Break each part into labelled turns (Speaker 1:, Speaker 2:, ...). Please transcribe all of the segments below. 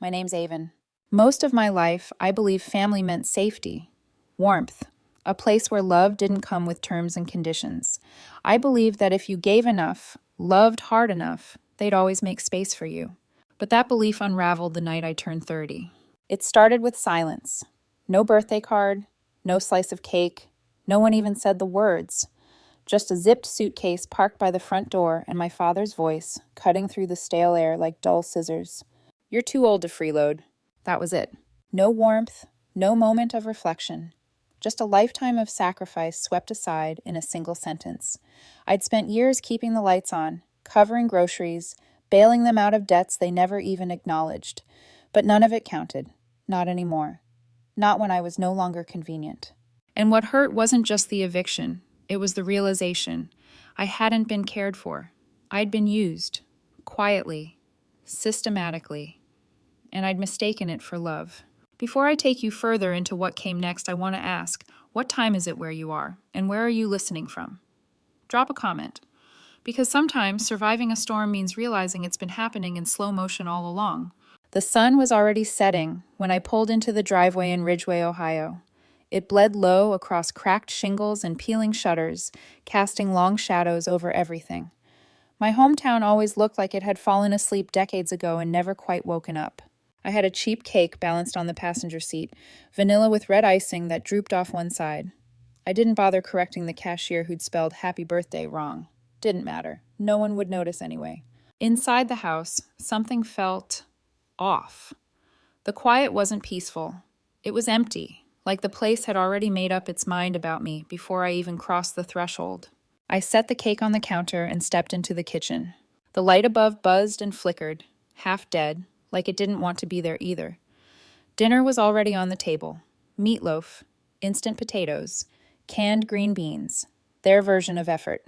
Speaker 1: My name's Avon. Most of my life, I believe family meant safety, warmth, a place where love didn't come with terms and conditions. I believed that if you gave enough, loved hard enough, they'd always make space for you. But that belief unraveled the night I turned 30. It started with silence. No birthday card, no slice of cake, no one even said the words. Just a zipped suitcase parked by the front door and my father's voice cutting through the stale air like dull scissors. "You're too old to freeload." That was it. No warmth, no moment of reflection. Just a lifetime of sacrifice swept aside in a single sentence. I'd spent years keeping the lights on, covering groceries, bailing them out of debts they never even acknowledged. But none of it counted. Not anymore. Not when I was no longer convenient. And what hurt wasn't just the eviction. It was the realization. I hadn't been cared for. I'd been used. Quietly. Systematically. And I'd mistaken it for love. Before I take you further into what came next, I want to ask, what time is it where you are? And where are you listening from? Drop a comment. Because sometimes surviving a storm means realizing it's been happening in slow motion all along. The sun was already setting when I pulled into the driveway in Ridgeway, Ohio. It bled low across cracked shingles and peeling shutters, casting long shadows over everything. My hometown always looked like it had fallen asleep decades ago and never quite woken up. I had a cheap cake balanced on the passenger seat, vanilla with red icing that drooped off one side. I didn't bother correcting the cashier who'd spelled happy birthday wrong. Didn't matter. No one would notice anyway. Inside the house, something felt off. The quiet wasn't peaceful. It was empty, like the place had already made up its mind about me before I even crossed the threshold. I set the cake on the counter and stepped into the kitchen. The light above buzzed and flickered, half dead, like it didn't want to be there either. Dinner was already on the table. Meatloaf, instant potatoes, canned green beans, their version of effort.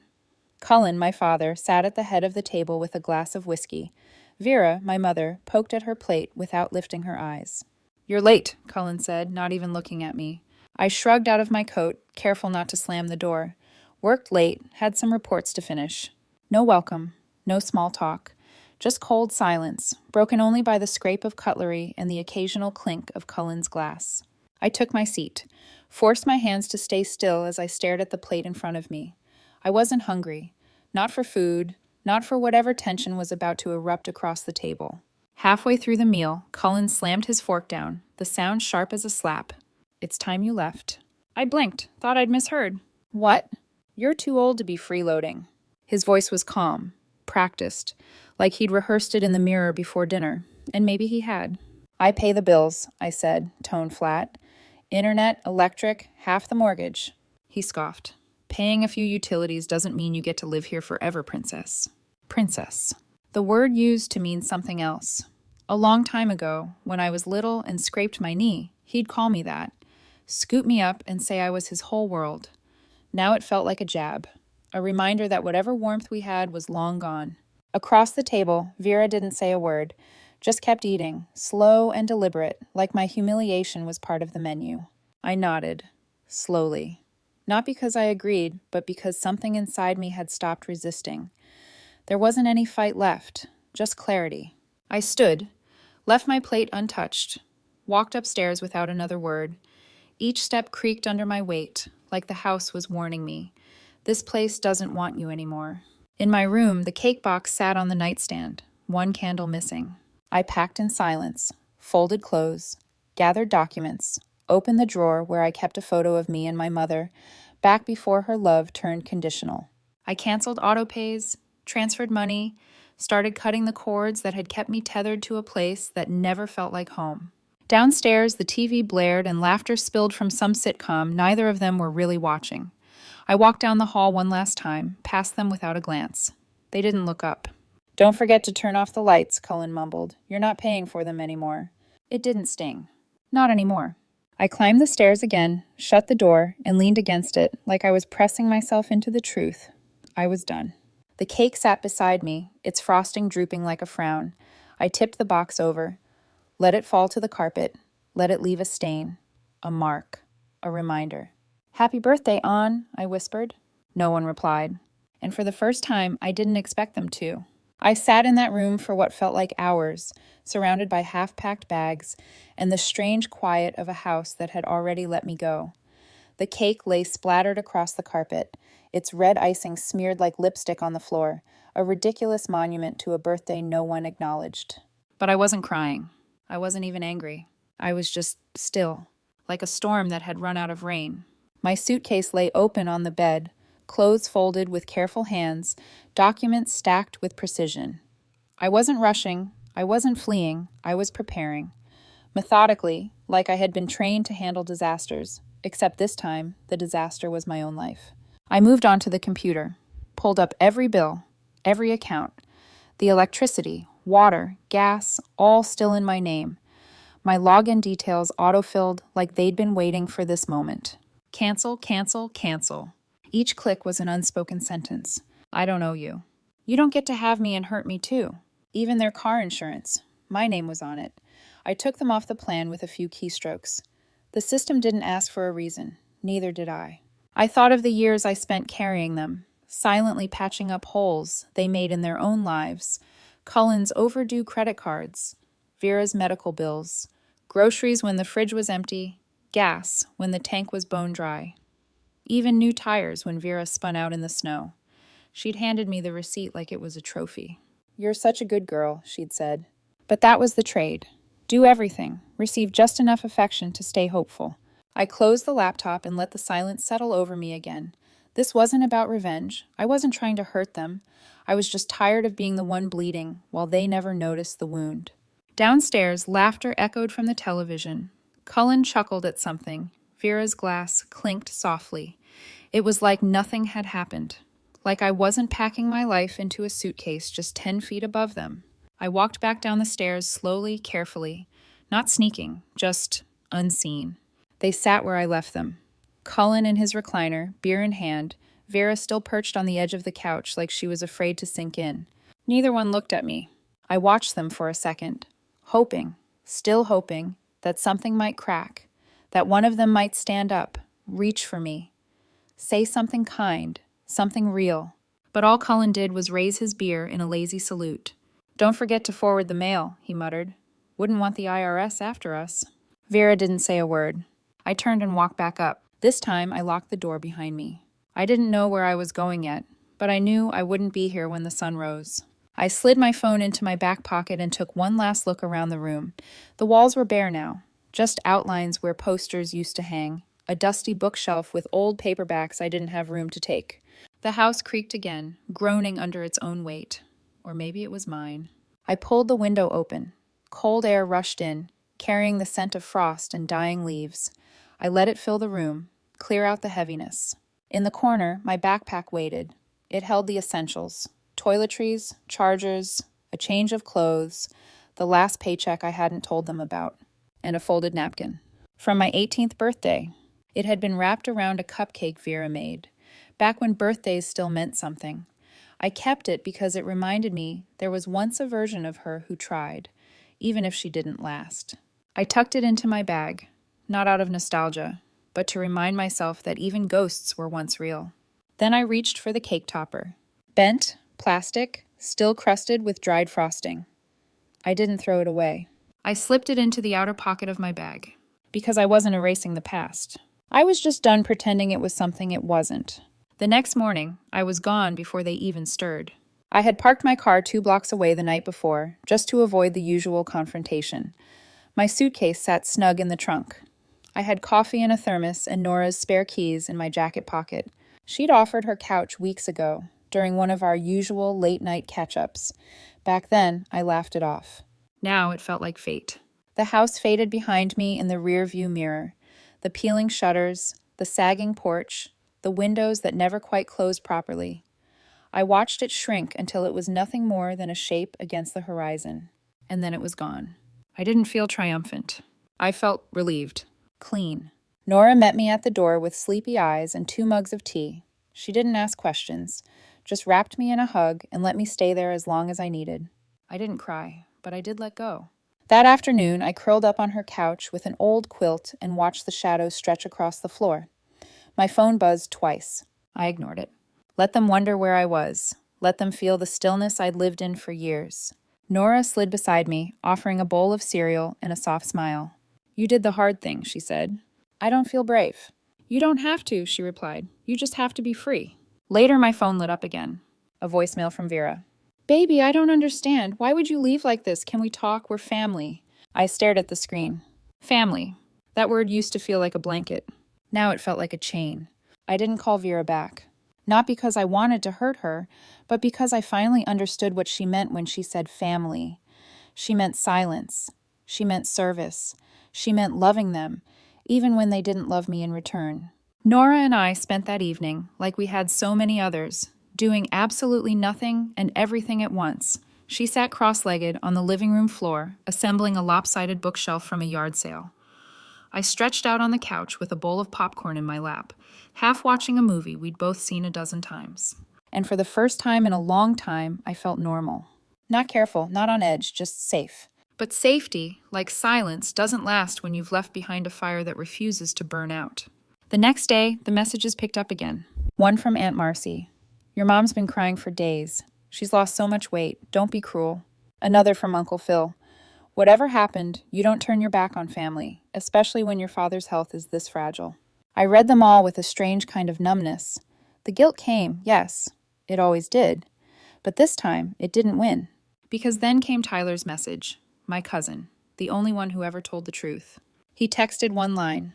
Speaker 1: Cullen, my father, sat at the head of the table with a glass of whiskey. Vera, my mother, poked at her plate without lifting her eyes. "You're late," Cullen said, not even looking at me. I shrugged out of my coat, careful not to slam the door. Worked late, had some reports to finish. No welcome, no small talk. Just cold silence, broken only by the scrape of cutlery and the occasional clink of Cullen's glass. I took my seat, forced my hands to stay still as I stared at the plate in front of me. I wasn't hungry. Not for food, not for whatever tension was about to erupt across the table. Halfway through the meal, Cullen slammed his fork down, the sound sharp as a slap. "It's time you left." I blinked, thought I'd misheard. "What?" "You're too old to be freeloading." His voice was calm, practiced, like he'd rehearsed it in the mirror before dinner, and maybe he had. "I pay the bills," I said, tone flat. "Internet, electric, half the mortgage." He scoffed. "Paying a few utilities doesn't mean you get to live here forever, princess." Princess. The word used to mean something else. A long time ago, when I was little and scraped my knee, he'd call me that, scoop me up and say I was his whole world. Now it felt like a jab, a reminder that whatever warmth we had was long gone. Across the table, Vera didn't say a word, just kept eating, slow and deliberate, like my humiliation was part of the menu. I nodded, slowly. Not because I agreed, but because something inside me had stopped resisting. There wasn't any fight left, just clarity. I stood, left my plate untouched, walked upstairs without another word. Each step creaked under my weight, like the house was warning me. This place doesn't want you anymore. In my room, the cake box sat on the nightstand, one candle missing. I packed in silence, folded clothes, gathered documents, opened the drawer where I kept a photo of me and my mother, back before her love turned conditional. I canceled autopays, transferred money, started cutting the cords that had kept me tethered to a place that never felt like home. Downstairs, the TV blared and laughter spilled from some sitcom neither of them were really watching. I walked down the hall one last time, past them without a glance. They didn't look up. "Don't forget to turn off the lights," Cullen mumbled. "You're not paying for them anymore." It didn't sting. Not anymore. I climbed the stairs again, shut the door, and leaned against it like I was pressing myself into the truth. I was done. The cake sat beside me, its frosting drooping like a frown. I tipped the box over, let it fall to the carpet, let it leave a stain, a mark, a reminder. "Happy birthday, Ann," I whispered. No one replied. And for the first time, I didn't expect them to. I sat in that room for what felt like hours, surrounded by half-packed bags and the strange quiet of a house that had already let me go. The cake lay splattered across the carpet, its red icing smeared like lipstick on the floor, a ridiculous monument to a birthday no one acknowledged. But I wasn't crying. I wasn't even angry. I was just still, like a storm that had run out of rain. My suitcase lay open on the bed, clothes folded with careful hands, documents stacked with precision. I wasn't rushing, I wasn't fleeing, I was preparing. Methodically, like I had been trained to handle disasters, except this time, the disaster was my own life. I moved on to the computer, pulled up every bill, every account. The electricity, water, gas, all still in my name. My login details autofilled like they'd been waiting for this moment. Cancel, cancel, cancel. Each click was an unspoken sentence. I don't owe you. You don't get to have me and hurt me too. Even their car insurance. My name was on it. I took them off the plan with a few keystrokes. The system didn't ask for a reason. Neither did I. I thought of the years I spent carrying them, silently patching up holes they made in their own lives. Cullen's overdue credit cards, Vera's medical bills, groceries when the fridge was empty, gas when the tank was bone dry. Even new tires when Vera spun out in the snow. She'd handed me the receipt like it was a trophy. "You're such a good girl," she'd said. But that was the trade. Do everything, receive just enough affection to stay hopeful. I closed the laptop and let the silence settle over me again. This wasn't about revenge. I wasn't trying to hurt them. I was just tired of being the one bleeding while they never noticed the wound. Downstairs, laughter echoed from the television. Cullen chuckled at something. Vera's glass clinked softly. It was like nothing had happened. Like I wasn't packing my life into a suitcase just 10 feet above them. I walked back down the stairs slowly, carefully. Not sneaking, just unseen. They sat where I left them. Cullen in his recliner, beer in hand, Vera still perched on the edge of the couch like she was afraid to sink in. Neither one looked at me. I watched them for a second, hoping, still hoping, that something might crack, that one of them might stand up, reach for me, say something kind, something real. But all Cullen did was raise his beer in a lazy salute. "Don't forget to forward the mail," he muttered. "Wouldn't want the IRS after us." Vera didn't say a word. I turned and walked back up. This time, I locked the door behind me. I didn't know where I was going yet, but I knew I wouldn't be here when the sun rose. I slid my phone into my back pocket and took one last look around the room. The walls were bare now, just outlines where posters used to hang, a dusty bookshelf with old paperbacks I didn't have room to take. The house creaked again, groaning under its own weight. Or maybe it was mine. I pulled the window open. Cold air rushed in, carrying the scent of frost and dying leaves. I let it fill the room, clear out the heaviness. In the corner, my backpack waited. It held the essentials: toiletries, chargers, a change of clothes, the last paycheck I hadn't told them about, and a folded napkin. From my 18th birthday. It had been wrapped around a cupcake Vera made, back when birthdays still meant something. I kept it because it reminded me there was once a version of her who tried, even if she didn't last. I tucked it into my bag, not out of nostalgia, but to remind myself that even ghosts were once real. Then I reached for the cake topper. Bent, plastic, still crusted with dried frosting. I didn't throw it away. I slipped it into the outer pocket of my bag, because I wasn't erasing the past. I was just done pretending it was something it wasn't. The next morning, I was gone before they even stirred. I had parked my car 2 blocks away the night before, just to avoid the usual confrontation. My suitcase sat snug in the trunk. I had coffee in a thermos and Nora's spare keys in my jacket pocket. She'd offered her couch weeks ago, during one of our usual late-night catch-ups. Back then, I laughed it off. Now it felt like fate. The house faded behind me in the rear-view mirror. The peeling shutters, the sagging porch, the windows that never quite closed properly. I watched it shrink until it was nothing more than a shape against the horizon. And then it was gone. I didn't feel triumphant. I felt relieved. Clean. Nora met me at the door with sleepy eyes and 2 mugs of tea. She didn't ask questions, just wrapped me in a hug and let me stay there as long as I needed. I didn't cry, but I did let go. That afternoon, I curled up on her couch with an old quilt and watched the shadows stretch across the floor. My phone buzzed twice. I ignored it. Let them wonder where I was. let them feel the stillness I'd lived in for years. Nora slid beside me, offering a bowl of cereal and a soft smile. "You did the hard thing," she said. "I don't feel brave." "You don't have to," she replied. "You just have to be free." Later, my phone lit up again. A voicemail from Vera. "Baby, I don't understand. Why would you leave like this? Can we talk? We're family." I stared at the screen. Family. That word used to feel like a blanket. Now it felt like a chain. I didn't call Vera back. Not because I wanted to hurt her, but because I finally understood what she meant when she said family. She meant silence. She meant service. She meant loving them, even when they didn't love me in return. Nora and I spent that evening, like we had so many others, doing absolutely nothing and everything at once. She sat cross-legged on the living room floor, assembling a lopsided bookshelf from a yard sale. I stretched out on the couch with a bowl of popcorn in my lap, half watching a movie we'd both seen a dozen times. And for the first time in a long time, I felt normal. Not careful, not on edge, just safe. But safety, like silence, doesn't last when you've left behind a fire that refuses to burn out. The next day, the messages picked up again. One from Aunt Marcy. "Your mom's been crying for days. She's lost so much weight. Don't be cruel." Another from Uncle Phil. "Whatever happened, you don't turn your back on family, especially when your father's health is this fragile." I read them all with a strange kind of numbness. The guilt came, yes, it always did. But this time, it didn't win. Because then came Tyler's message, my cousin, the only one who ever told the truth. He texted one line.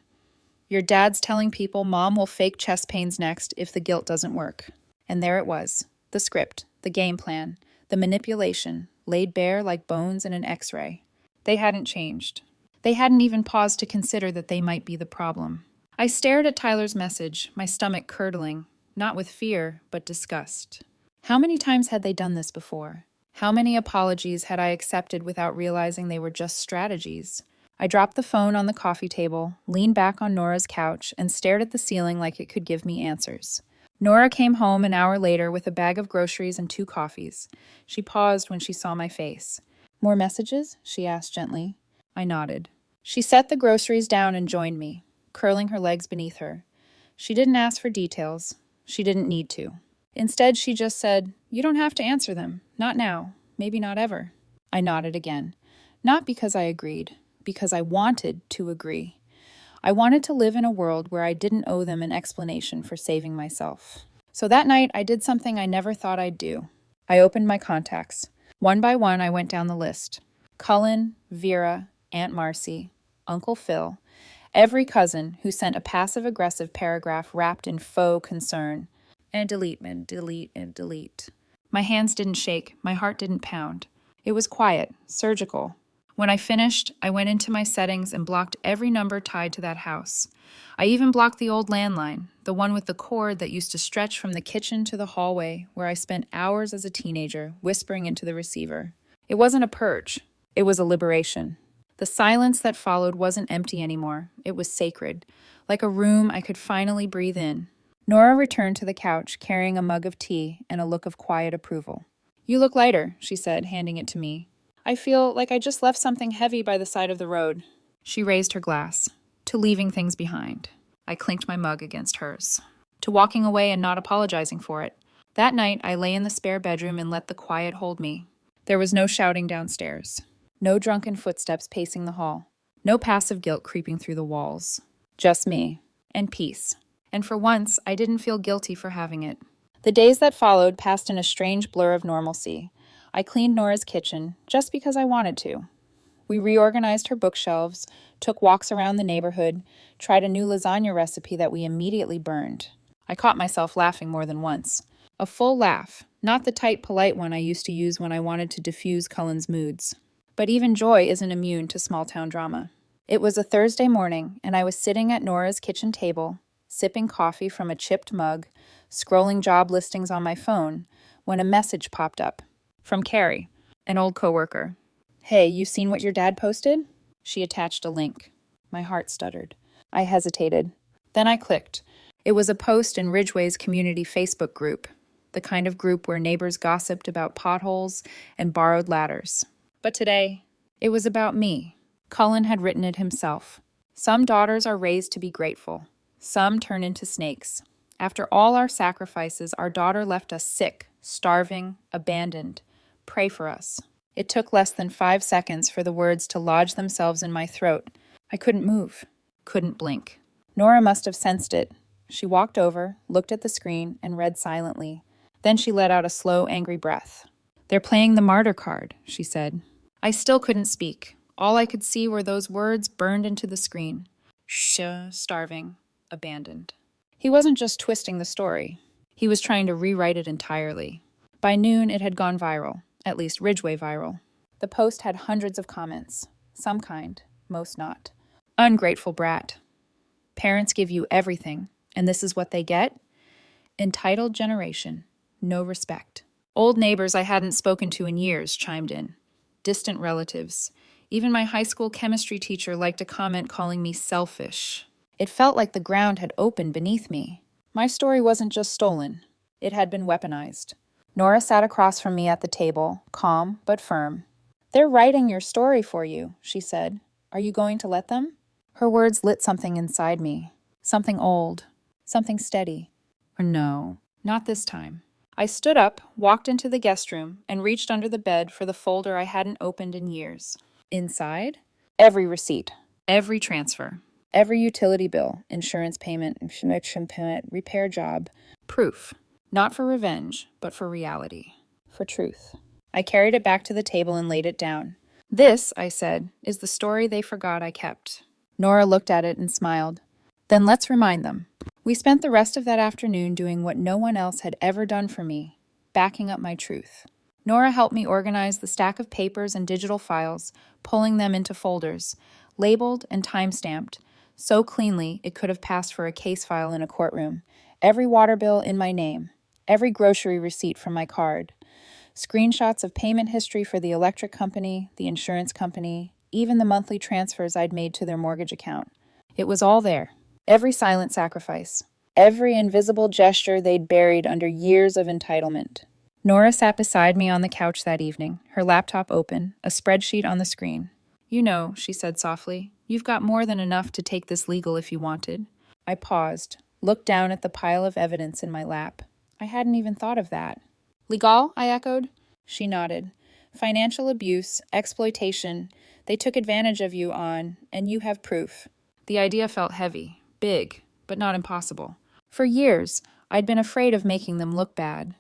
Speaker 1: "Your dad's telling people Mom will fake chest pains next if the guilt doesn't work." And there it was, the script, the game plan, the manipulation, laid bare like bones in an X-ray. They hadn't changed. They hadn't even paused to consider that they might be the problem. I stared at Tyler's message, my stomach curdling, not with fear, but disgust. How many times had they done this before? How many apologies had I accepted without realizing they were just strategies? I dropped the phone on the coffee table, leaned back on Nora's couch, and stared at the ceiling like it could give me answers. Nora came home an hour later with a bag of groceries and 2 coffees. She paused when she saw my face. "More messages?" she asked gently. I nodded. She set the groceries down and joined me, curling her legs beneath her. She didn't ask for details. She didn't need to. Instead, she just said, "You don't have to answer them. Not now. Maybe not ever." I nodded again. Not because I agreed, because I wanted to agree. I wanted to live in a world where I didn't owe them an explanation for saving myself. So that night, I did something I never thought I'd do. I opened my contacts. One by one, I went down the list. Cullen, Vera, Aunt Marcy, Uncle Phil, every cousin who sent a passive-aggressive paragraph wrapped in faux concern. And delete, and delete, and delete. My hands didn't shake. My heart didn't pound. It was quiet, surgical. When I finished, I went into my settings and blocked every number tied to that house. I even blocked the old landline, the one with the cord that used to stretch from the kitchen to the hallway, where I spent hours as a teenager whispering into the receiver. It wasn't a purge. It was a liberation. The silence that followed wasn't empty anymore. It was sacred, like a room I could finally breathe in. Nora returned to the couch, carrying a mug of tea and a look of quiet approval. "You look lighter," she said, handing it to me. "I feel like I just left something heavy by the side of the road." She raised her glass. "To leaving things behind." I clinked my mug against hers. "To walking away and not apologizing for it." That night, I lay in the spare bedroom and let the quiet hold me. There was no shouting downstairs. No drunken footsteps pacing the hall. No passive guilt creeping through the walls. Just me. And peace. And for once, I didn't feel guilty for having it. The days that followed passed in a strange blur of normalcy. I cleaned Nora's kitchen, just because I wanted to. We reorganized her bookshelves, took walks around the neighborhood, tried a new lasagna recipe that we immediately burned. I caught myself laughing more than once. A full laugh, not the tight, polite one I used to use when I wanted to diffuse Cullen's moods. But even joy isn't immune to small-town drama. It was a Thursday morning, and I was sitting at Nora's kitchen table, sipping coffee from a chipped mug, scrolling job listings on my phone, when a message popped up. From Carrie, an old coworker. "Hey, you seen what your dad posted?" She attached a link. My heart stuttered. I hesitated. Then I clicked. It was a post in Ridgeway's community Facebook group, the kind of group where neighbors gossiped about potholes and borrowed ladders. But today, it was about me. Cullen had written it himself. Some daughters are raised to be grateful. Some turn into snakes. After all our sacrifices, our daughter left us sick, starving, abandoned. Pray for us." It took less than 5 seconds for the words to lodge themselves in my throat. I couldn't move, couldn't blink. Nora must have sensed it. She walked over, looked at the screen, and read silently. Then she let out a slow, angry breath. "They're playing the martyr card," she said. I still couldn't speak. All I could see were those words burned into the screen. Starving, abandoned. He wasn't just twisting the story. He was trying to rewrite it entirely. By noon, it had gone viral, at least Ridgeway viral. The post had hundreds of comments. Some kind, most not. Ungrateful brat. Parents give you everything, and this is what they get? Entitled generation. No respect. Old neighbors I hadn't spoken to in years chimed in. Distant relatives. Even my high school chemistry teacher liked a comment calling me selfish. It felt like the ground had opened beneath me. My story wasn't just stolen. It had been weaponized. Nora sat across from me at the table, calm but firm. "They're writing your story for you," she said. "Are you going to let them?" Her words lit something inside me. Something old. Something steady. Or no, not this time. I stood up, walked into the guest room, and reached under the bed for the folder I hadn't opened in years. Inside? Every receipt. Every transfer. Every utility bill, insurance payment, repair job. Proof. Not for revenge, but for reality. For truth. I carried it back to the table and laid it down. "This," I said, "is the story they forgot I kept." Nora looked at it and smiled. "Then let's remind them." We spent the rest of that afternoon doing what no one else had ever done for me, backing up my truth. Nora helped me organize the stack of papers and digital files, pulling them into folders, labeled and time-stamped, so cleanly it could have passed for a case file in a courtroom. Every water bill in my name, every grocery receipt from my card, screenshots of payment history for the electric company, the insurance company, even the monthly transfers I'd made to their mortgage account. It was all there. Every silent sacrifice, every invisible gesture they'd buried under years of entitlement. Nora sat beside me on the couch that evening, her laptop open, a spreadsheet on the screen. "You know," she said softly, "you've got more than enough to take this legal if you wanted." I paused, looked down at the pile of evidence in my lap. I hadn't even thought of that. "Legal?" I echoed. She nodded. "Financial abuse, exploitation, they took advantage of you on, and you have proof." The idea felt heavy, big, but not impossible. For years, I'd been afraid of making them look bad.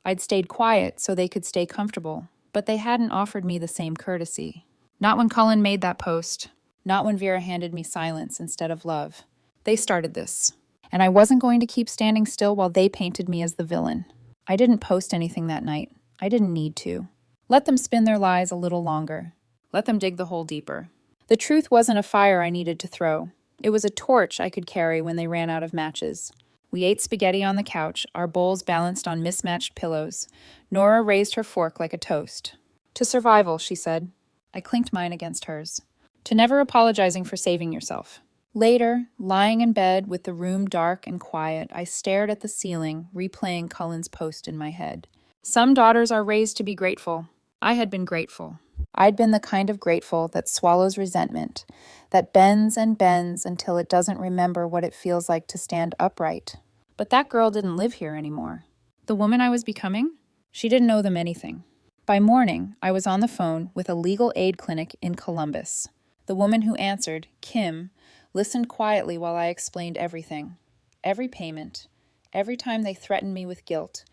Speaker 1: I'd stayed quiet so they could stay comfortable, but they hadn't offered me the same courtesy. Not when Cullen made that post. Not when Vera handed me silence instead of love. They started this. And I wasn't going to keep standing still while they painted me as the villain. I didn't post anything that night. I didn't need to. Let them spin their lies a little longer. Let them dig the hole deeper. The truth wasn't a fire I needed to throw. It was a torch I could carry when they ran out of matches. We ate spaghetti on the couch, our bowls balanced on mismatched pillows. Nora raised her fork like a toast. "To survival," she said. I clinked mine against hers. "To never apologizing for saving yourself." Later, lying in bed with the room dark and quiet, I stared at the ceiling, replaying Cullen's post in my head. Some daughters are raised to be grateful. I had been grateful. I'd been the kind of grateful that swallows resentment, that bends and bends until it doesn't remember what it feels like to stand upright. But that girl didn't live here anymore. The woman I was becoming? She didn't owe them anything. By morning, I was on the phone with a legal aid clinic in Columbus. The woman who answered, Kim, listened quietly while I explained everything. Every payment, every time they threatened me with guilt,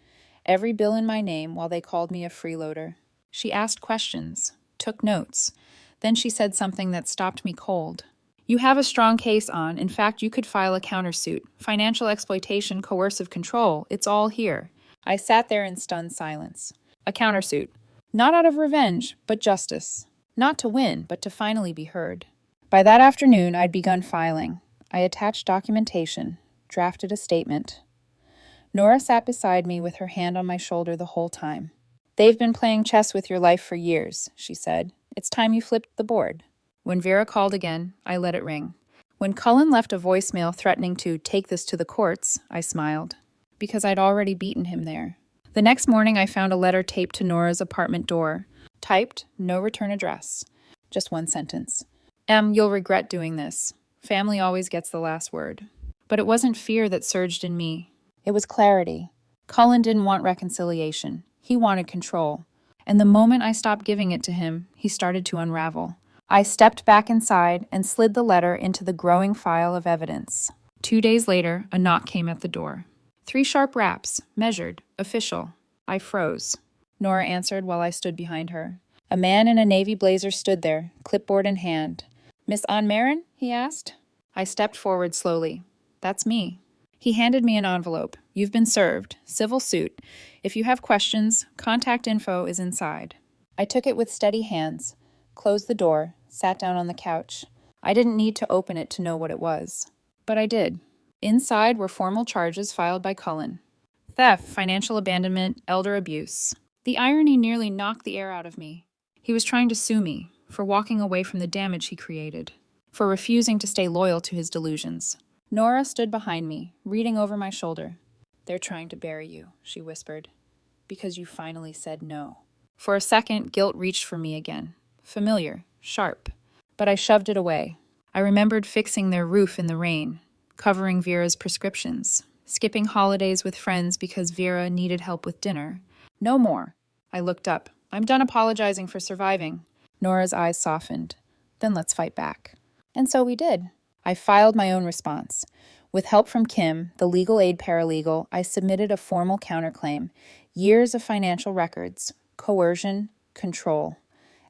Speaker 1: every bill in my name while they called me a freeloader. She asked questions, took notes. Then she said something that stopped me cold. "You have a strong case on. In fact, you could file a countersuit. Financial exploitation, coercive control. It's all here." I sat there in stunned silence. A countersuit. Not out of revenge, but justice. Not to win, but to finally be heard. By that afternoon, I'd begun filing. I attached documentation, drafted a statement. Nora sat beside me with her hand on my shoulder the whole time. "They've been playing chess with your life for years," she said. "It's time you flipped the board." When Vera called again, I let it ring. When Cullen left a voicemail threatening to take this to the courts, I smiled, because I'd already beaten him there. The next morning, I found a letter taped to Nora's apartment door. Typed, no return address. Just one sentence. You'll regret doing this. Family always gets the last word." But it wasn't fear that surged in me. It was clarity. Cullen didn't want reconciliation. He wanted control. And the moment I stopped giving it to him, he started to unravel. I stepped back inside and slid the letter into the growing file of evidence. 2 days later, a knock came at the door. 3 sharp raps, measured, official. I froze. Nora answered while I stood behind her. A man in a navy blazer stood there, clipboard in hand. "Miss Ann Marin?" he asked. I stepped forward slowly. "That's me." He handed me an envelope. "You've been served. Civil suit. If you have questions, contact info is inside." I took it with steady hands, closed the door, sat down on the couch. I didn't need to open it to know what it was. But I did. Inside were formal charges filed by Cullen. Theft, financial abandonment, elder abuse. The irony nearly knocked the air out of me. He was trying to sue me for walking away from the damage he created, for refusing to stay loyal to his delusions. Nora stood behind me, reading over my shoulder. "They're trying to bury you," she whispered, "because you finally said no." For a second, guilt reached for me again. Familiar, sharp. But I shoved it away. I remembered fixing their roof in the rain, covering Vera's prescriptions, skipping holidays with friends because Vera needed help with dinner. No more. I looked up. "I'm done apologizing for surviving." Nora's eyes softened. "Then let's fight back." And so we did. I filed my own response. With help from Kim, the legal aid paralegal, I submitted a formal counterclaim. Years of financial records, coercion, control.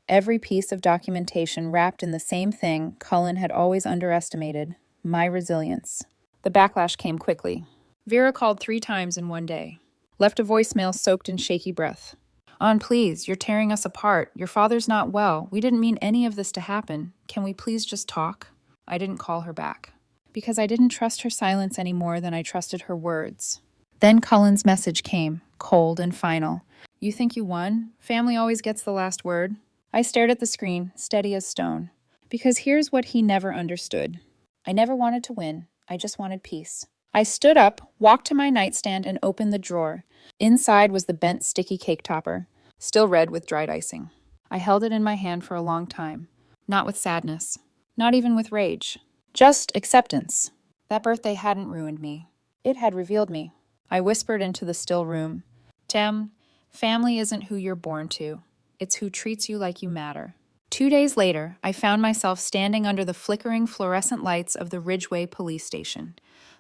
Speaker 1: Every piece of documentation wrapped in the same thing Cullen had always underestimated: my resilience. The backlash came quickly. Vera called 3 times in one day. Left a voicemail soaked in shaky breath. "Ann, please, you're tearing us apart. Your father's not well. We didn't mean any of this to happen. Can we please just talk?" I didn't call her back, because I didn't trust her silence any more than I trusted her words. Then Cullen's message came, cold and final. "You think you won? Family always gets the last word." I stared at the screen, steady as stone. Because here's what he never understood. I never wanted to win. I just wanted peace. I stood up, walked to my nightstand, and opened the drawer. Inside was the bent, sticky cake topper, still red with dried icing. I held it in my hand for a long time, not with sadness, not even with rage, just acceptance. That birthday hadn't ruined me. It had revealed me. I whispered into the still room, "Tem, family isn't who you're born to. It's who treats you like you matter." 2 days later, I found myself standing under the flickering fluorescent lights of the Ridgeway police station.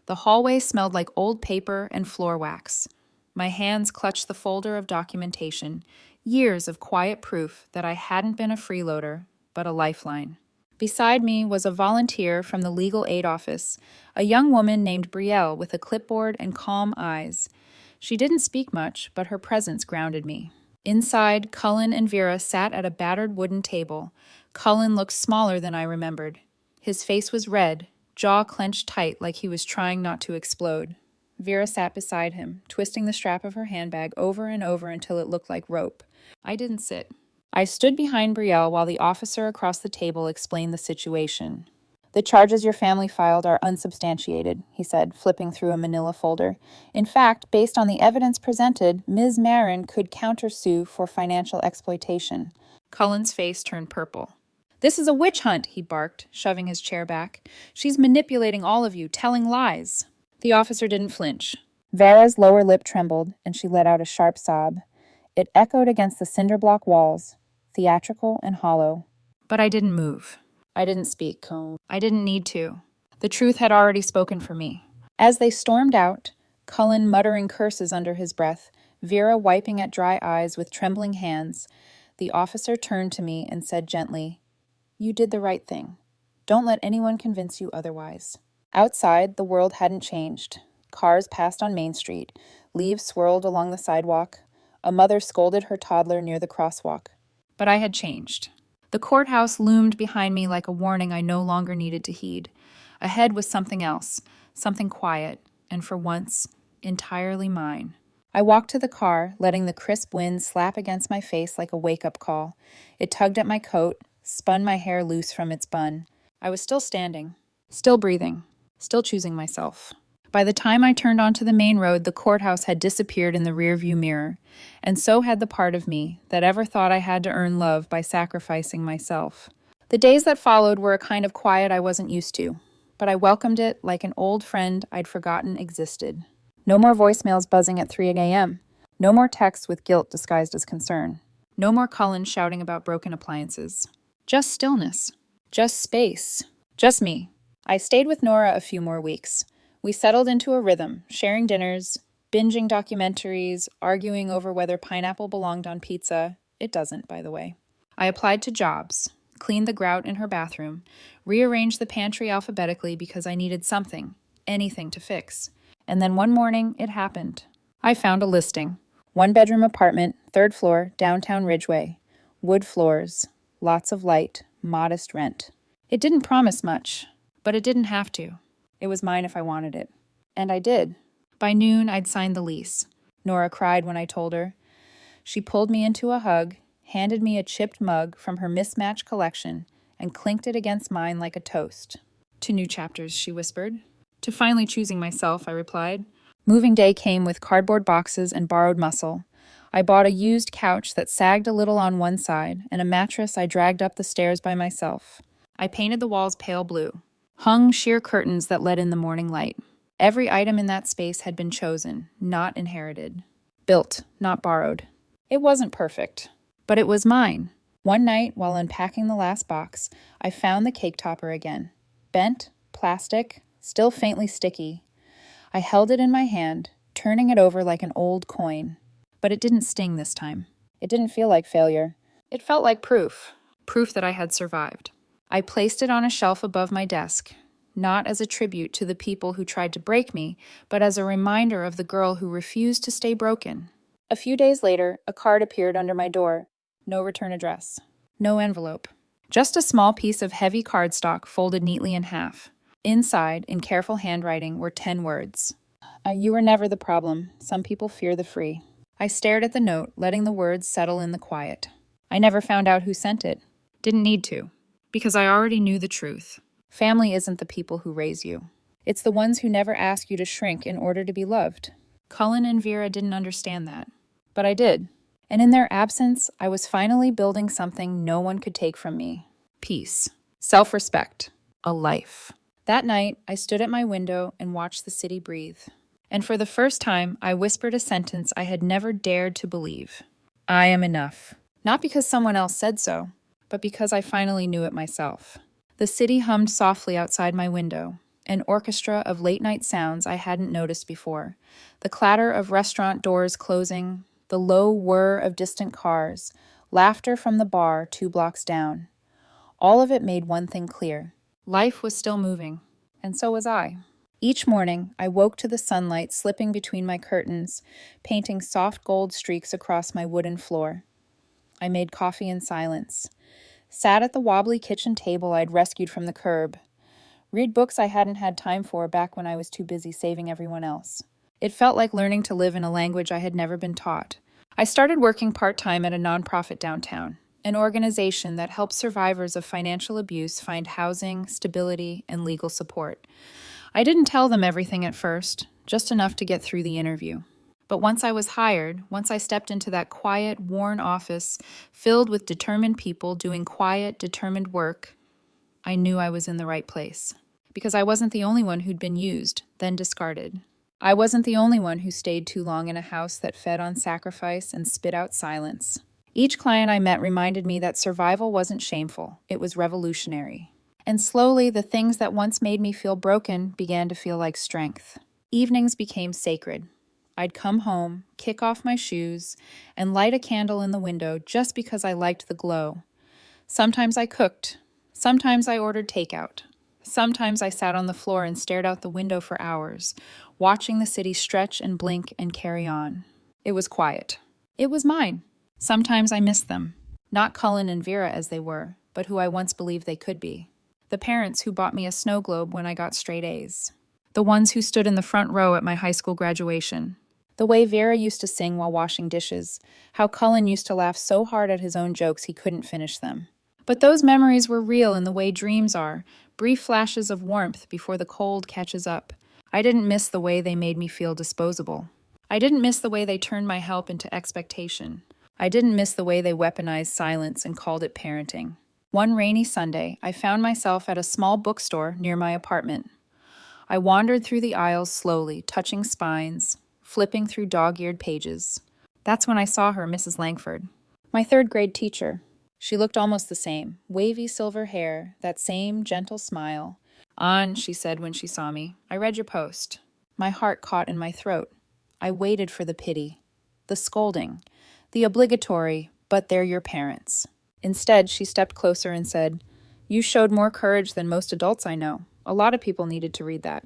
Speaker 1: The hallway smelled like old paper and floor wax. My hands clutched the folder of documentation, years of quiet proof that I hadn't been a freeloader, but a lifeline. Beside me was a volunteer from the legal aid office, a young woman named Betrayal with a clipboard and calm eyes. She didn't speak much, but her presence grounded me. Inside, Cullen and Vera sat at a battered wooden table. Cullen looked smaller than I remembered. His face was red, jaw clenched tight like he was trying not to explode. Vera sat beside him, twisting the strap of her handbag over and over until it looked like rope. I didn't sit. I stood behind Brielle while the officer across the table explained the situation. "The charges your family filed are unsubstantiated," he said, flipping through a manila folder. "In fact, based on the evidence presented, Ms. Marin could countersue for financial exploitation." Cullen's face turned purple. "This is a witch hunt," he barked, shoving his chair back. "She's manipulating all of you, telling lies." The officer didn't flinch. Vera's lower lip trembled, and she let out a sharp sob. It echoed against the cinder block walls, theatrical and hollow. But I didn't move. I didn't speak. I didn't need to. The truth had already spoken for me. As they stormed out, Cullen muttering curses under his breath, Vera wiping at dry eyes with trembling hands, the officer turned to me and said gently, "You did the right thing. Don't let anyone convince you otherwise." Outside, the world hadn't changed. Cars passed on Main Street. Leaves swirled along the sidewalk. A mother scolded her toddler near the crosswalk. But I had changed. The courthouse loomed behind me like a warning I no longer needed to heed. Ahead was something else, something quiet, and for once, entirely mine. I walked to the car, letting the crisp wind slap against my face like a wake-up call. It tugged at my coat, spun my hair loose from its bun. I was still standing, still breathing, still choosing myself. By the time I turned onto the main road, the courthouse had disappeared in the rearview mirror, and so had the part of me that ever thought I had to earn love by sacrificing myself. The days that followed were a kind of quiet I wasn't used to, but I welcomed it like an old friend I'd forgotten existed. No more voicemails buzzing at 3 a.m. No more texts with guilt disguised as concern. No more Cullen shouting about broken appliances. Just stillness. Just space. Just me. I stayed with Nora a few more weeks. We settled into a rhythm, sharing dinners, binging documentaries, arguing over whether pineapple belonged on pizza. It doesn't, by the way. I applied to jobs, cleaned the grout in her bathroom, rearranged the pantry alphabetically because I needed something, anything to fix. And then one morning, it happened. I found a listing. 1-bedroom apartment, 3rd floor, downtown Ridgeway. Wood floors, lots of light, modest rent. It didn't promise much, but it didn't have to. It was mine if I wanted it. And I did. By noon, I'd signed the lease. Nora cried when I told her. She pulled me into a hug, handed me a chipped mug from her mismatched collection, and clinked it against mine like a toast. "To new chapters," she whispered. "To finally choosing myself," I replied. Moving day came with cardboard boxes and borrowed muscle. I bought a used couch that sagged a little on one side and a mattress I dragged up the stairs by myself. I painted the walls pale blue, hung sheer curtains that let in the morning light. Every item in that space had been chosen, not inherited. Built, not borrowed. It wasn't perfect, but it was mine. One night, while unpacking the last box, I found the cake topper again. Bent, plastic, still faintly sticky. I held it in my hand, turning it over like an old coin. But it didn't sting this time. It didn't feel like failure. It felt like proof. Proof that I had survived. I placed it on a shelf above my desk, not as a tribute to the people who tried to break me, but as a reminder of the girl who refused to stay broken. A few days later, a card appeared under my door. No return address. No envelope. Just a small piece of heavy cardstock folded neatly in half. Inside, in careful handwriting, were 10 words. You were never the problem. Some people fear the free. I stared at the note, letting the words settle in the quiet. I never found out who sent it. Didn't need to, because I already knew the truth. Family isn't the people who raise you. It's the ones who never ask you to shrink in order to be loved. Cullen and Vera didn't understand that, but I did. And in their absence, I was finally building something no one could take from me. Peace. Self-respect. A life. That night, I stood at my window and watched the city breathe. And for the first time, I whispered a sentence I had never dared to believe. I am enough. Not because someone else said so, but because I finally knew it myself. The city hummed softly outside my window, an orchestra of late-night sounds I hadn't noticed before. The clatter of restaurant doors closing, the low whir of distant cars, laughter from the bar 2 blocks down. All of it made one thing clear. Life was still moving, and so was I. Each morning, I woke to the sunlight slipping between my curtains, painting soft gold streaks across my wooden floor. I made coffee in silence, sat at the wobbly kitchen table I'd rescued from the curb, read books I hadn't had time for back when I was too busy saving everyone else. It felt like learning to live in a language I had never been taught. I started working part-time at a nonprofit downtown, an organization that helps survivors of financial abuse find housing, stability, and legal support. I didn't tell them everything at first, just enough to get through the interview. But once I was hired, once I stepped into that quiet, worn office filled with determined people doing quiet, determined work, I knew I was in the right place. Because I wasn't the only one who'd been used, then discarded. I wasn't the only one who stayed too long in a house that fed on sacrifice and spit out silence. Each client I met reminded me that survival wasn't shameful, it was revolutionary. And slowly, the things that once made me feel broken began to feel like strength. Evenings became sacred. I'd come home, kick off my shoes, and light a candle in the window just because I liked the glow. Sometimes I cooked. Sometimes I ordered takeout. Sometimes I sat on the floor and stared out the window for hours, watching the city stretch and blink and carry on. It was quiet. It was mine. Sometimes I missed them. Not Cullen and Vera as they were, but who I once believed they could be. The parents who bought me a snow globe when I got straight A's. The ones who stood in the front row at my high school graduation. The way Vera used to sing while washing dishes. How Cullen used to laugh so hard at his own jokes he couldn't finish them. But those memories were real in the way dreams are, brief flashes of warmth before the cold catches up. I didn't miss the way they made me feel disposable. I didn't miss the way they turned my help into expectation. I didn't miss the way they weaponized silence and called it parenting. One rainy Sunday, I found myself at a small bookstore near my apartment. I wandered through the aisles slowly, touching spines, flipping through dog-eared pages. That's when I saw her, Mrs. Langford. My third-grade teacher. She looked almost the same. Wavy silver hair, that same gentle smile. "On," she said when she saw me. "I read your post." My heart caught in my throat. I waited for the pity, the scolding, the obligatory, "but they're your parents." Instead, she stepped closer and said, "You showed more courage than most adults I know. A lot of people needed to read that."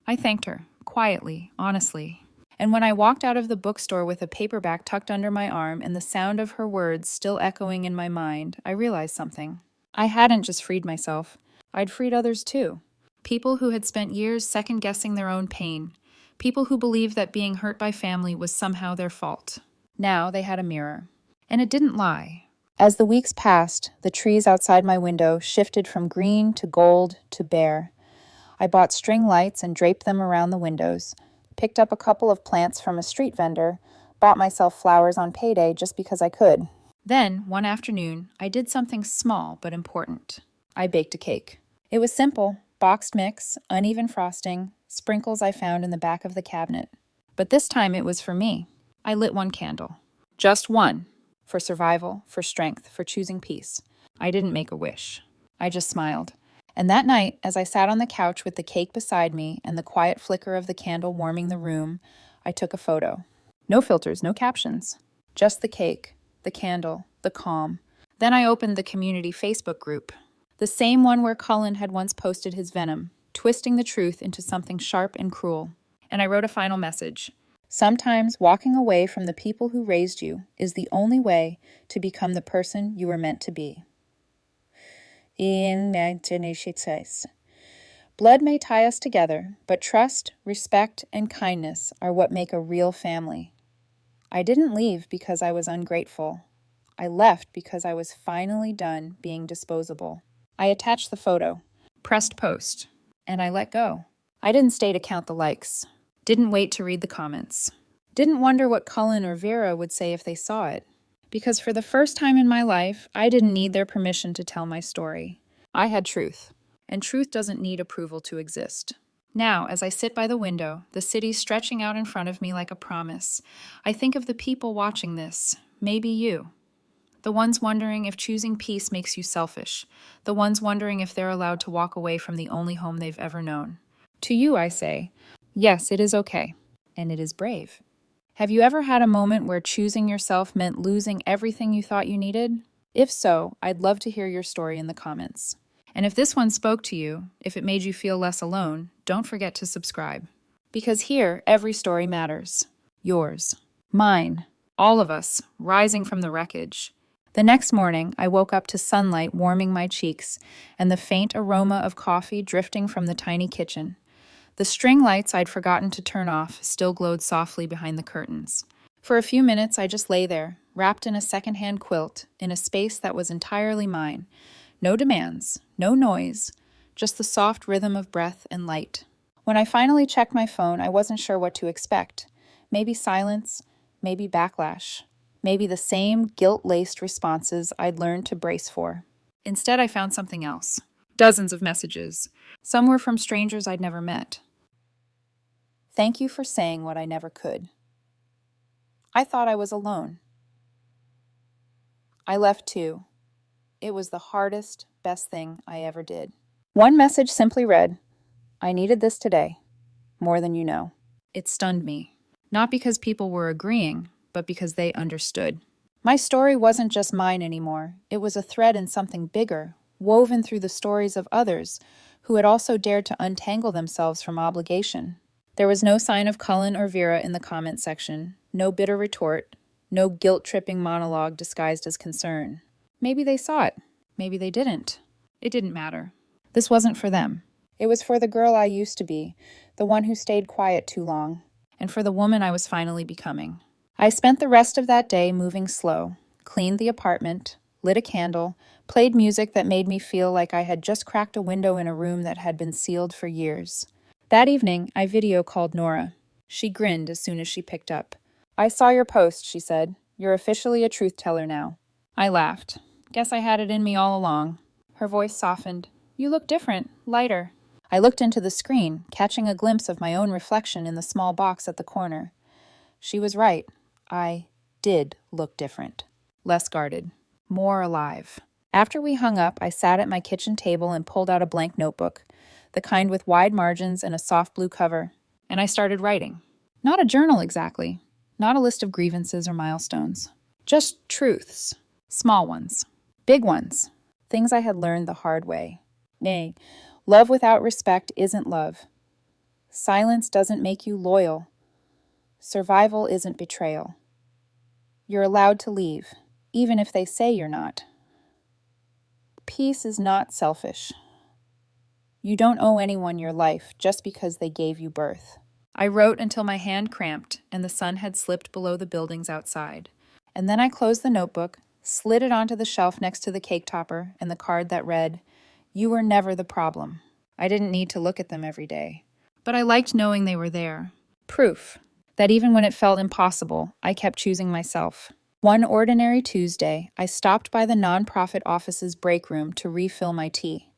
Speaker 1: I thanked her, quietly, honestly. And when I walked out of the bookstore with a paperback tucked under my arm and the sound of her words still echoing in my mind, I realized something. I hadn't just freed myself. I'd freed others too. People who had spent years second-guessing their own pain. People who believed that being hurt by family was somehow their fault. Now they had a mirror. And it didn't lie. As the weeks passed, the trees outside my window shifted from green to gold to bare. I bought string lights and draped them around the windows, picked up a couple of plants from a street vendor, bought myself flowers on payday just because I could. Then, one afternoon, I did something small but important. I baked a cake. It was simple, boxed mix, uneven frosting, sprinkles I found in the back of the cabinet. But this time it was for me. I lit one candle. Just one. For survival, for strength, for choosing peace. I didn't make a wish. I just smiled. And that night, as I sat on the couch with the cake beside me and the quiet flicker of the candle warming the room, I took a photo. No filters, no captions. Just the cake, the candle, the calm. Then I opened the community Facebook group. The same one where Cullen had once posted his venom, twisting the truth into something sharp and cruel. And I wrote a final message. Sometimes walking away from the people who raised you is the only way to become the person you were meant to be. Blood may tie us together, but trust, respect, and kindness are what make a real family. I didn't leave because I was ungrateful. I left because I was finally done being disposable. I attached the photo, pressed post, and I let go. I didn't stay to count the likes. Didn't wait to read the comments. Didn't wonder what Cullen or Vera would say if they saw it. Because for the first time in my life, I didn't need their permission to tell my story. I had truth, and truth doesn't need approval to exist. Now, as I sit by the window, the city stretching out in front of me like a promise, I think of the people watching this, maybe you. The ones wondering if choosing peace makes you selfish. The ones wondering if they're allowed to walk away from the only home they've ever known. To you, I say, yes, it is okay, and it is brave. Have you ever had a moment where choosing yourself meant losing everything you thought you needed? If so, I'd love to hear your story in the comments. And if this one spoke to you, if it made you feel less alone, don't forget to subscribe. Because here, every story matters. Yours. Mine. All of us, rising from the wreckage. The next morning, I woke up to sunlight warming my cheeks and the faint aroma of coffee drifting from the tiny kitchen. The string lights I'd forgotten to turn off still glowed softly behind the curtains. For a few minutes, I just lay there, wrapped in a secondhand quilt, in a space that was entirely mine. No demands, no noise, just the soft rhythm of breath and light. When I finally checked my phone, I wasn't sure what to expect. Maybe silence, maybe backlash, maybe the same guilt-laced responses I'd learned to brace for. Instead, I found something else. Dozens of messages. Some were from strangers I'd never met. Thank you for saying what I never could. I thought I was alone. I left too. It was the hardest, best thing I ever did. One message simply read, I needed this today, more than you know. It stunned me. Not because people were agreeing, but because they understood. My story wasn't just mine anymore. It was a thread in something bigger, woven through the stories of others who had also dared to untangle themselves from obligation. There was no sign of Cullen or Vera in the comment section, no bitter retort, no guilt-tripping monologue disguised as concern. Maybe they saw it. Maybe they didn't. It didn't matter. This wasn't for them. It was for the girl I used to be, the one who stayed quiet too long, and for the woman I was finally becoming. I spent the rest of that day moving slow, cleaned the apartment, lit a candle, played music that made me feel like I had just cracked a window in a room that had been sealed for years. That evening, I video called Nora. She grinned as soon as she picked up. I saw your post, she said. You're officially a truth teller now. I laughed. Guess I had it in me all along. Her voice softened. You look different, lighter. I looked into the screen, catching a glimpse of my own reflection in the small box at the corner. She was right. I did look different. Less guarded. More alive. After we hung up, I sat at my kitchen table and pulled out a blank notebook, the kind with wide margins and a soft blue cover, and I started writing. Not a journal exactly. Not a list of grievances or milestones. Just truths. Small ones. Big ones. Things I had learned the hard way. Nay, love without respect isn't love. Silence doesn't make you loyal. Survival isn't betrayal. You're allowed to leave, even if they say you're not. Peace is not selfish. You don't owe anyone your life just because they gave you birth. I wrote until my hand cramped and the sun had slipped below the buildings outside. And then I closed the notebook, slid it onto the shelf next to the cake topper and the card that read, "You were never the problem." I didn't need to look at them every day. But I liked knowing they were there. Proof that even when it felt impossible, I kept choosing myself. One ordinary Tuesday, I stopped by the nonprofit office's break room to refill my tea.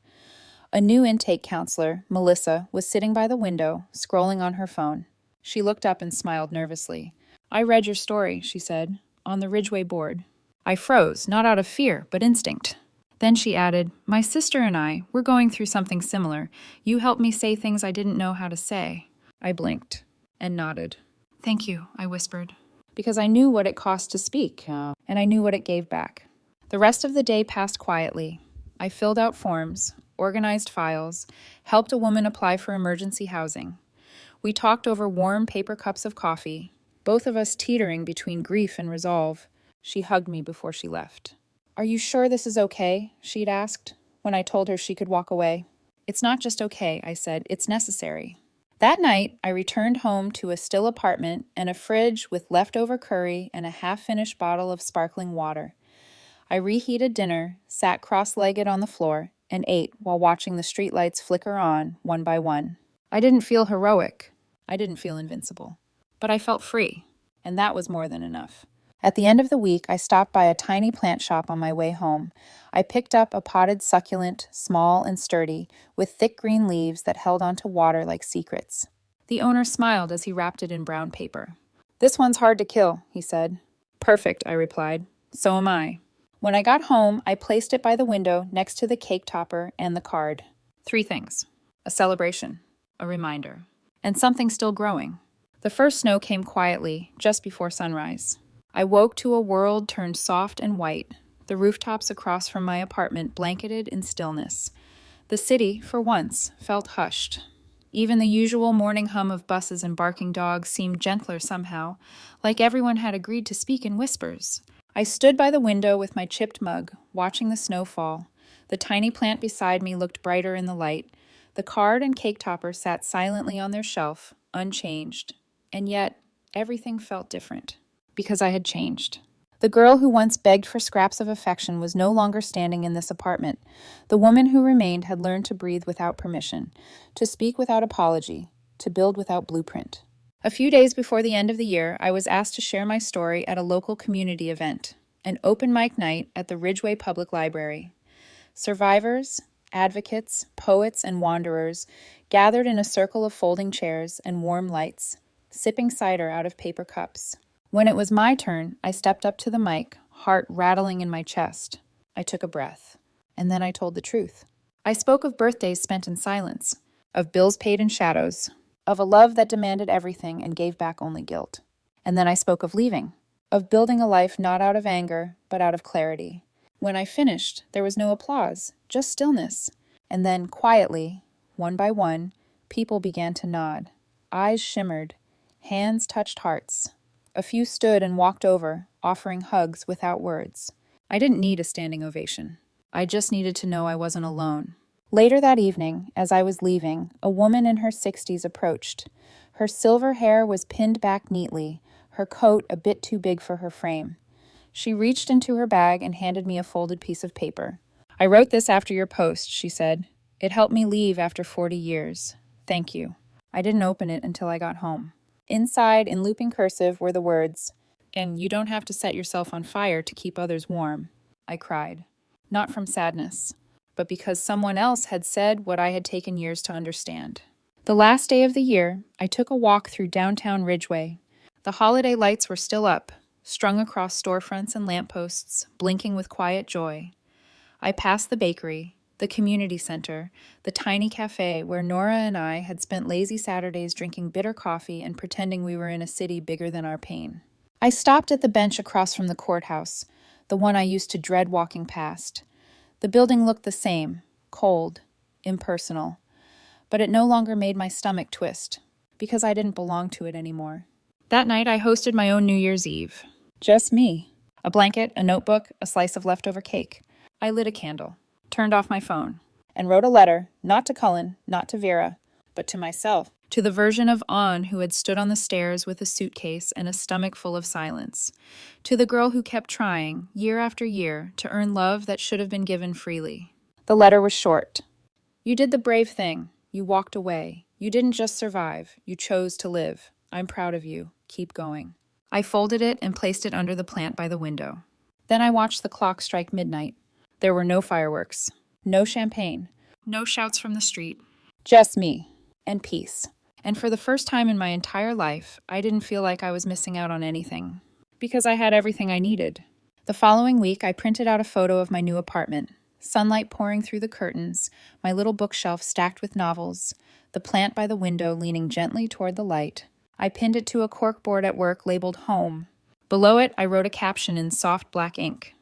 Speaker 1: A new intake counselor, Melissa, was sitting by the window, scrolling on her phone. She looked up and smiled nervously. "I read your story," she said, "on the Ridgeway board." I froze, not out of fear, but instinct. Then she added, "My sister and I, we're going through something similar. You helped me say things I didn't know how to say." I blinked and nodded. "Thank you," I whispered, because I knew what it cost to speak, and I knew what it gave back. The rest of the day passed quietly. I filled out forms, organized files, helped a woman apply for emergency housing. We talked over warm paper cups of coffee, both of us teetering between grief and resolve. She hugged me before she left. "Are you sure this is okay?" she'd asked, when I told her she could walk away. "It's not just okay," I said, "it's necessary." That night, I returned home to a still apartment and a fridge with leftover curry and a half-finished bottle of sparkling water. I reheated dinner, sat cross-legged on the floor, and ate while watching the streetlights flicker on, one by one. I didn't feel heroic. I didn't feel invincible. But I felt free, and that was more than enough. At the end of the week, I stopped by a tiny plant shop on my way home. I picked up a potted succulent, small and sturdy, with thick green leaves that held onto water like secrets. The owner smiled as he wrapped it in brown paper. "This one's hard to kill," he said. "Perfect," I replied. "So am I." When I got home, I placed it by the window next to the cake topper and the card. 3 things. A celebration, a reminder, and something still growing. The first snow came quietly, just before sunrise. I woke to a world turned soft and white, the rooftops across from my apartment blanketed in stillness. The city, for once, felt hushed. Even the usual morning hum of buses and barking dogs seemed gentler somehow, like everyone had agreed to speak in whispers. I stood by the window with my chipped mug, watching the snow fall. The tiny plant beside me looked brighter in the light. The card and cake topper sat silently on their shelf, unchanged. And yet, everything felt different. Because I had changed. The girl who once begged for scraps of affection was no longer standing in this apartment. The woman who remained had learned to breathe without permission, to speak without apology, to build without blueprint. A few days before the end of the year, I was asked to share my story at a local community event, an open mic night at the Ridgeway Public Library. Survivors, advocates, poets, and wanderers gathered in a circle of folding chairs and warm lights, sipping cider out of paper cups. When it was my turn, I stepped up to the mic, heart rattling in my chest. I took a breath, and then I told the truth. I spoke of birthdays spent in silence, of bills paid in shadows, of a love that demanded everything and gave back only guilt. And then I spoke of leaving, of building a life not out of anger, but out of clarity. When I finished, there was no applause, just stillness. And then, quietly, one by one, people began to nod. Eyes shimmered, hands touched hearts. A few stood and walked over, offering hugs without words. I didn't need a standing ovation. I just needed to know I wasn't alone. Later that evening, as I was leaving, a woman in her 60s approached. Her silver hair was pinned back neatly, her coat a bit too big for her frame. She reached into her bag and handed me a folded piece of paper. "I wrote this after your post," she said. "It helped me leave after 40 years. Thank you." I didn't open it until I got home. Inside, in looping cursive, were the words, "And you don't have to set yourself on fire to keep others warm." I cried. Not from sadness, but because someone else had said what I had taken years to understand. The last day of the year, I took a walk through downtown Ridgeway. The holiday lights were still up, strung across storefronts and lampposts, blinking with quiet joy. I passed the bakery, the community center, the tiny cafe where Nora and I had spent lazy Saturdays drinking bitter coffee and pretending we were in a city bigger than our pain. I stopped at the bench across from the courthouse, the one I used to dread walking past. The building looked the same, cold, impersonal, but it no longer made my stomach twist, because I didn't belong to it anymore. That night I hosted my own New Year's Eve. Just me. A blanket, a notebook, a slice of leftover cake. I lit a candle, turned off my phone, and wrote a letter, not to Cullen, not to Vera, but to myself, to the version of An who had stood on the stairs with a suitcase and a stomach full of silence, to the girl who kept trying, year after year, to earn love that should have been given freely. The letter was short. You did the brave thing. You walked away. You didn't just survive. You chose to live. I'm proud of you. Keep going. I folded it and placed it under the plant by the window. Then I watched the clock strike midnight. There were no fireworks, no champagne, no shouts from the street, just me and peace. And for the first time in my entire life, I didn't feel like I was missing out on anything, because I had everything I needed. The following week, I printed out a photo of my new apartment, sunlight pouring through the curtains, my little bookshelf stacked with novels, the plant by the window leaning gently toward the light. I pinned it to a corkboard at work labeled Home. Below it, I wrote a caption in soft black ink.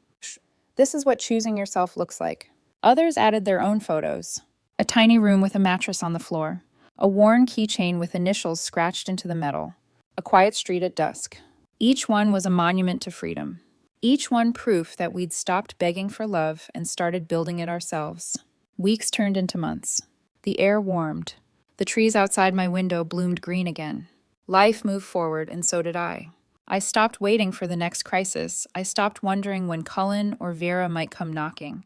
Speaker 1: This is what choosing yourself looks like. Others added their own photos. A tiny room with a mattress on the floor. A worn keychain with initials scratched into the metal. A quiet street at dusk. Each one was a monument to freedom. Each one proof that we'd stopped begging for love and started building it ourselves. Weeks turned into months. The air warmed. The trees outside my window bloomed green again. Life moved forward, and so did I. I stopped waiting for the next crisis. I stopped wondering when Cullen or Vera might come knocking.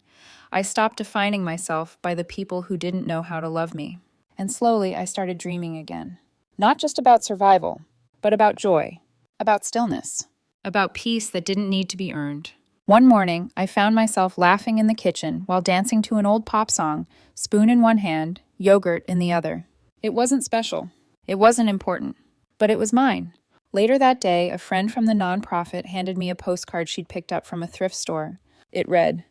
Speaker 1: I stopped defining myself by the people who didn't know how to love me. And slowly I started dreaming again. Not just about survival, but about joy, about stillness, about peace that didn't need to be earned. One morning, I found myself laughing in the kitchen while dancing to an old pop song, spoon in one hand, yogurt in the other. It wasn't special. It wasn't important. But it was mine. Later that day, a friend from the nonprofit handed me a postcard she'd picked up from a thrift store. It read,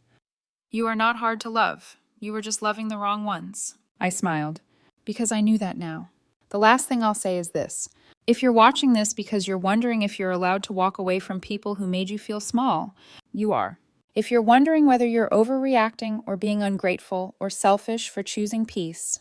Speaker 1: "You are not hard to love. You were just loving the wrong ones." I smiled, because I knew that now. The last thing I'll say is this. If you're watching this because you're wondering if you're allowed to walk away from people who made you feel small, you are. If you're wondering whether you're overreacting or being ungrateful or selfish for choosing peace,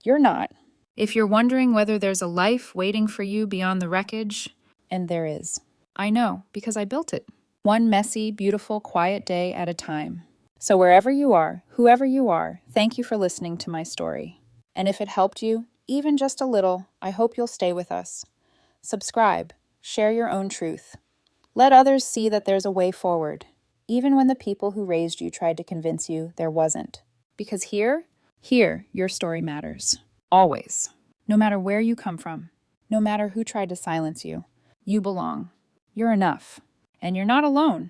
Speaker 1: you're not. If you're wondering whether there's a life waiting for you beyond the wreckage, and there is. I know, because I built it. One messy, beautiful, quiet day at a time. So wherever you are, whoever you are, thank you for listening to my story. And if it helped you, even just a little, I hope you'll stay with us. Subscribe. Share your own truth. Let others see that there's a way forward, even when the people who raised you tried to convince you there wasn't. Because here, your story matters. Always. No matter where you come from, no matter who tried to silence you, you belong. You're enough. And you're not alone.